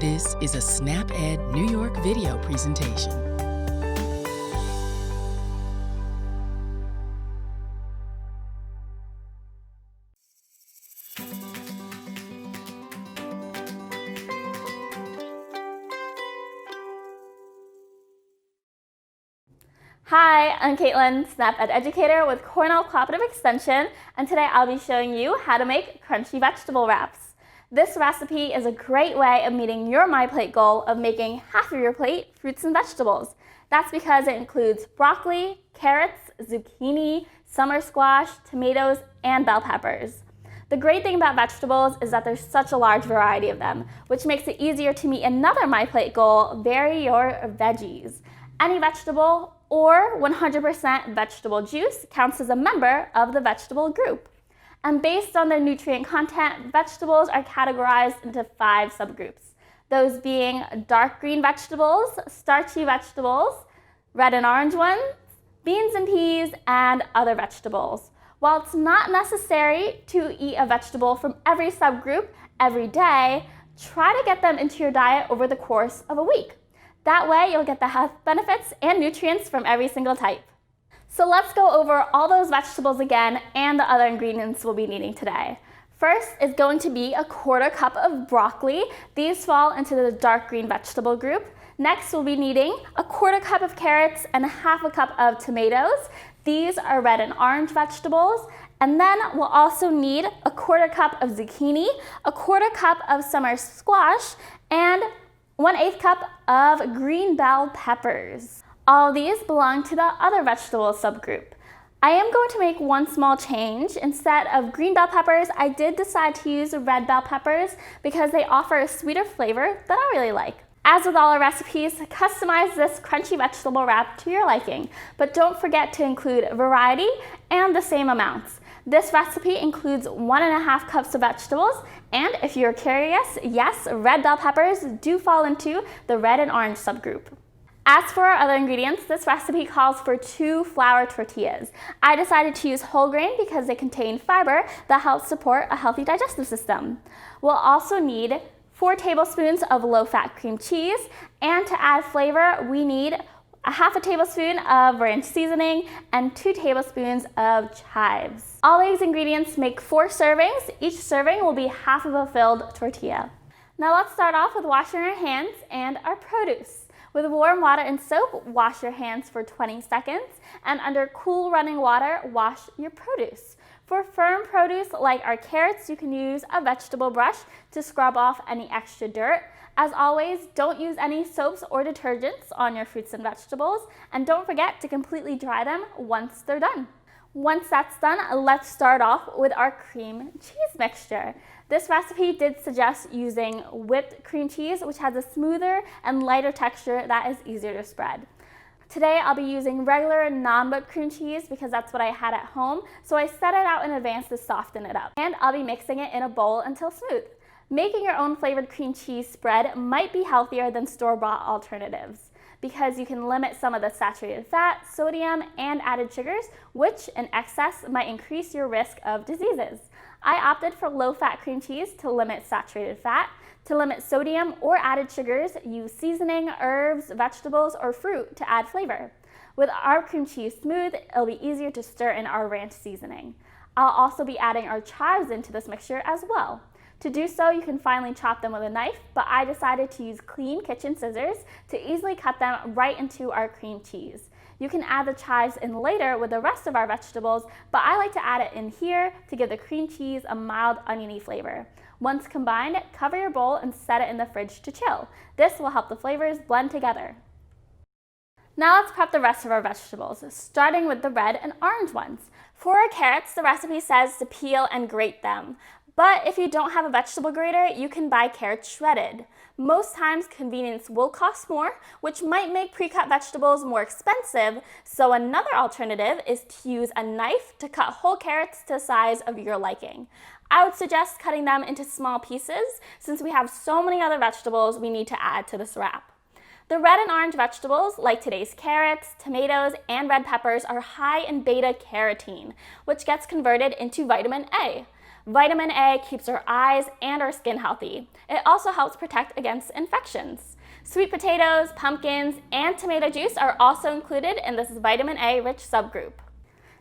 This is a SnapEd New York video presentation. Hi, I'm Caitlin, SnapEd educator with Cornell Cooperative Extension, and today I'll be showing you how to make crunchy vegetable wraps. This recipe is a great way of meeting your MyPlate goal of making half of your plate fruits and vegetables. That's because it includes broccoli, carrots, zucchini, summer squash, tomatoes, and bell peppers. The great thing about vegetables is that there's such a large variety of them, which makes it easier to meet another MyPlate goal, vary your veggies. Any vegetable or 100% vegetable juice counts as a member of the vegetable group. And based on their nutrient content, vegetables are categorized into 5 subgroups. Those being dark green vegetables, starchy vegetables, red and orange ones, beans and peas, and other vegetables. While it's not necessary to eat a vegetable from every subgroup every day, try to get them into your diet over the course of a week. That way, you'll get the health benefits and nutrients from every single type. So let's go over all those vegetables again and the other ingredients we'll be needing today. First is going to be a 1/4 cup of broccoli. These fall into the dark green vegetable group. Next, we'll be needing a 1/4 cup of carrots and 1/2 cup of tomatoes. These are red and orange vegetables. And then we'll also need a 1/4 cup of zucchini, a 1/4 cup of summer squash, and 1/8 cup of green bell peppers. All of these belong to the other vegetable subgroup. I am going to make one small change. Instead of green bell peppers, I did decide to use red bell peppers because they offer a sweeter flavor that I really like. As with all our recipes, customize this crunchy vegetable wrap to your liking, but don't forget to include variety and the same amounts. This recipe includes 1.5 cups of vegetables, and if you're curious, yes, red bell peppers do fall into the red and orange subgroup. As for our other ingredients, this recipe calls for 2 flour tortillas. I decided to use whole grain because they contain fiber that helps support a healthy digestive system. We'll also need 4 tablespoons of low-fat cream cheese, and to add flavor, we need 1/2 tablespoon of ranch seasoning and 2 tablespoons of chives. All these ingredients make 4 servings. Each serving will be half of a filled tortilla. Now let's start off with washing our hands and our produce. With warm water and soap, wash your hands for 20 seconds, and under cool running water, wash your produce. For firm produce like our carrots, you can use a vegetable brush to scrub off any extra dirt. As always, don't use any soaps or detergents on your fruits and vegetables, and don't forget to completely dry them once they're done. Once that's done, let's start off with our cream cheese mixture. This recipe did suggest using whipped cream cheese, which has a smoother and lighter texture that is easier to spread. Today, I'll be using regular non-whipped cream cheese because that's what I had at home, so I set it out in advance to soften it up. And I'll be mixing it in a bowl until smooth. Making your own flavored cream cheese spread might be healthier than store-bought alternatives because you can limit some of the saturated fat, sodium, and added sugars, which in excess might increase your risk of diseases. I opted for low-fat cream cheese to limit saturated fat. To limit sodium or added sugars, use seasoning, herbs, vegetables, or fruit to add flavor. With our cream cheese smooth, it'll be easier to stir in our ranch seasoning. I'll also be adding our chives into this mixture as well. To do so, you can finely chop them with a knife, but I decided to use clean kitchen scissors to easily cut them right into our cream cheese. You can add the chives in later with the rest of our vegetables, but I like to add it in here to give the cream cheese a mild oniony flavor. Once combined, cover your bowl and set it in the fridge to chill. This will help the flavors blend together. Now let's prep the rest of our vegetables, starting with the red and orange ones. For our carrots, the recipe says to peel and grate them. But if you don't have a vegetable grater, you can buy carrots shredded. Most times, convenience will cost more, which might make pre-cut vegetables more expensive, so another alternative is to use a knife to cut whole carrots to the size of your liking. I would suggest cutting them into small pieces since we have so many other vegetables we need to add to this wrap. The red and orange vegetables, like today's carrots, tomatoes, and red peppers, are high in beta-carotene, which gets converted into vitamin A. Vitamin A keeps our eyes and our skin healthy. It also helps protect against infections. Sweet potatoes, pumpkins, and tomato juice are also included in this vitamin A rich subgroup.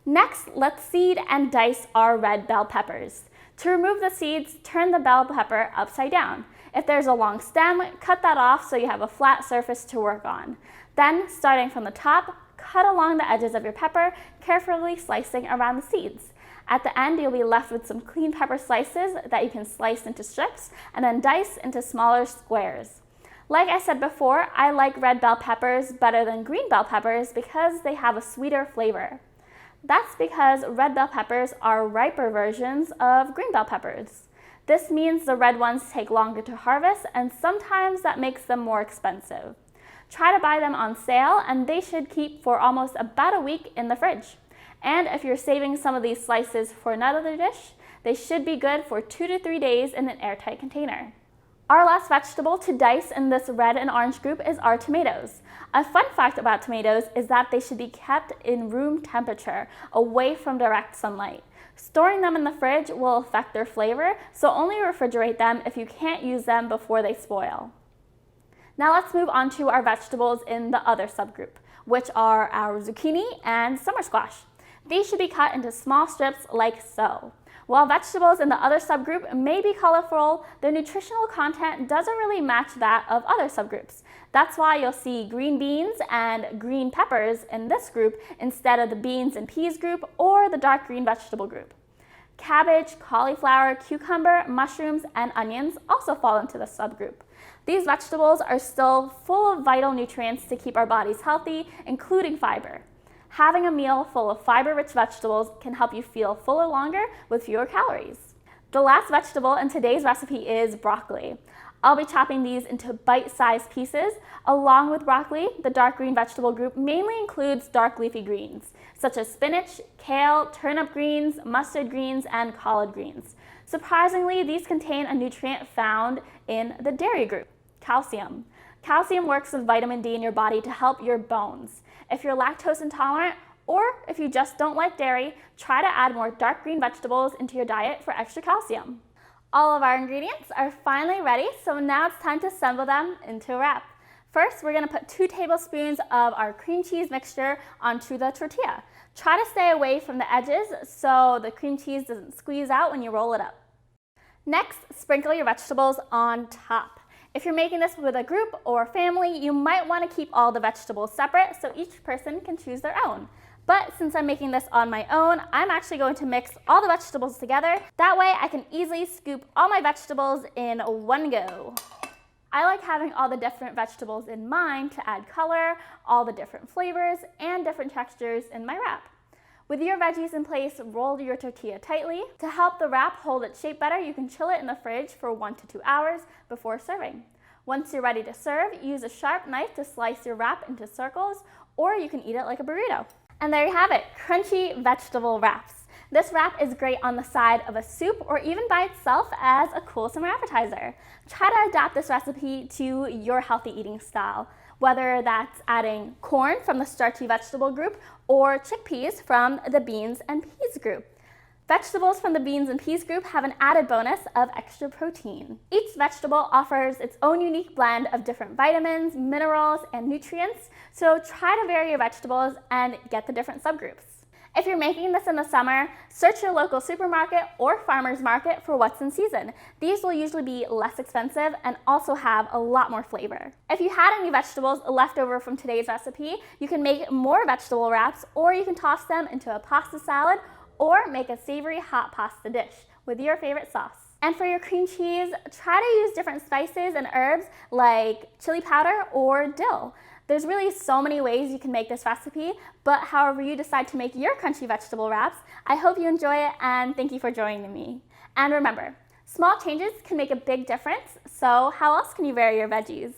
Next, let's seed and dice our red bell peppers. To remove the seeds, turn the bell pepper upside down. If there's a long stem, cut that off so you have a flat surface to work on. Then, starting from the top, cut along the edges of your pepper, carefully slicing around the seeds. At the end, you'll be left with some clean pepper slices that you can slice into strips and then dice into smaller squares. Like I said before, I like red bell peppers better than green bell peppers because they have a sweeter flavor. That's because red bell peppers are riper versions of green bell peppers. This means the red ones take longer to harvest, and sometimes that makes them more expensive. Try to buy them on sale, and they should keep for almost about a week in the fridge. And if you're saving some of these slices for another dish, they should be good for 2 to 3 days in an airtight container. Our last vegetable to dice in this red and orange group is our tomatoes. A fun fact about tomatoes is that they should be kept in room temperature, away from direct sunlight. Storing them in the fridge will affect their flavor, so only refrigerate them if you can't use them before they spoil. Now let's move on to our vegetables in the other subgroup, which are our zucchini and summer squash. These should be cut into small strips like so. While vegetables in the other subgroup may be colorful, their nutritional content doesn't really match that of other subgroups. That's why you'll see green beans and green peppers in this group instead of the beans and peas group or the dark green vegetable group. Cabbage, cauliflower, cucumber, mushrooms, and onions also fall into this subgroup. These vegetables are still full of vital nutrients to keep our bodies healthy, including fiber. Having a meal full of fiber-rich vegetables can help you feel fuller longer with fewer calories. The last vegetable in today's recipe is broccoli. I'll be chopping these into bite-sized pieces. Along with broccoli, the dark green vegetable group mainly includes dark leafy greens, such as spinach, kale, turnip greens, mustard greens, and collard greens. Surprisingly, these contain a nutrient found in the dairy group, calcium. Calcium works with vitamin D in your body to help your bones. If you're lactose intolerant, or if you just don't like dairy, try to add more dark green vegetables into your diet for extra calcium. All of our ingredients are finally ready, so now it's time to assemble them into a wrap. First, we're going to put 2 tablespoons of our cream cheese mixture onto the tortilla. Try to stay away from the edges so the cream cheese doesn't squeeze out when you roll it up. Next, sprinkle your vegetables on top. If you're making this with a group or family, you might want to keep all the vegetables separate so each person can choose their own. But since I'm making this on my own, I'm actually going to mix all the vegetables together. That way I can easily scoop all my vegetables in one go. I like having all the different vegetables in mind to add color, all the different flavors, and different textures in my wrap. With your veggies in place, roll your tortilla tightly. To help the wrap hold its shape better, you can chill it in the fridge for 1 to 2 hours before serving. Once you're ready to serve, use a sharp knife to slice your wrap into circles, or you can eat it like a burrito. And there you have it, crunchy vegetable wraps. This wrap is great on the side of a soup or even by itself as a cool summer appetizer. Try to adapt this recipe to your healthy eating style, whether that's adding corn from the starchy vegetable group or chickpeas from the beans and peas group. Vegetables from the beans and peas group have an added bonus of extra protein. Each vegetable offers its own unique blend of different vitamins, minerals, and nutrients, so try to vary your vegetables and get the different subgroups. If you're making this in the summer, search your local supermarket or farmer's market for what's in season. These will usually be less expensive and also have a lot more flavor. If you had any vegetables left over from today's recipe, you can make more vegetable wraps, or you can toss them into a pasta salad or make a savory hot pasta dish with your favorite sauce. And for your cream cheese, try to use different spices and herbs like chili powder or dill. There's really so many ways you can make this recipe, but however you decide to make your crunchy vegetable wraps, I hope you enjoy it and thank you for joining me. And remember, small changes can make a big difference, so how else can you vary your veggies?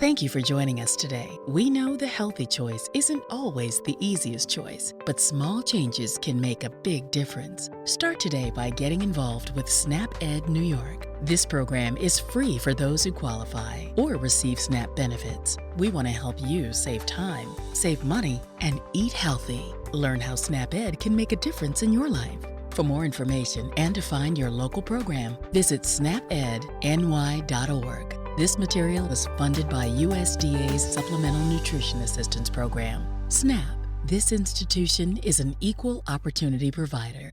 Thank you for joining us today. We know the healthy choice isn't always the easiest choice, but small changes can make a big difference. Start today by getting involved with SNAP Ed New York. This program is free for those who qualify or receive SNAP benefits. We want to help you save time, save money, and eat healthy. Learn how SNAP Ed can make a difference in your life. For more information and to find your local program, visit snapedny.org. This material was funded by USDA's Supplemental Nutrition Assistance Program. SNAP. This institution is an equal opportunity provider.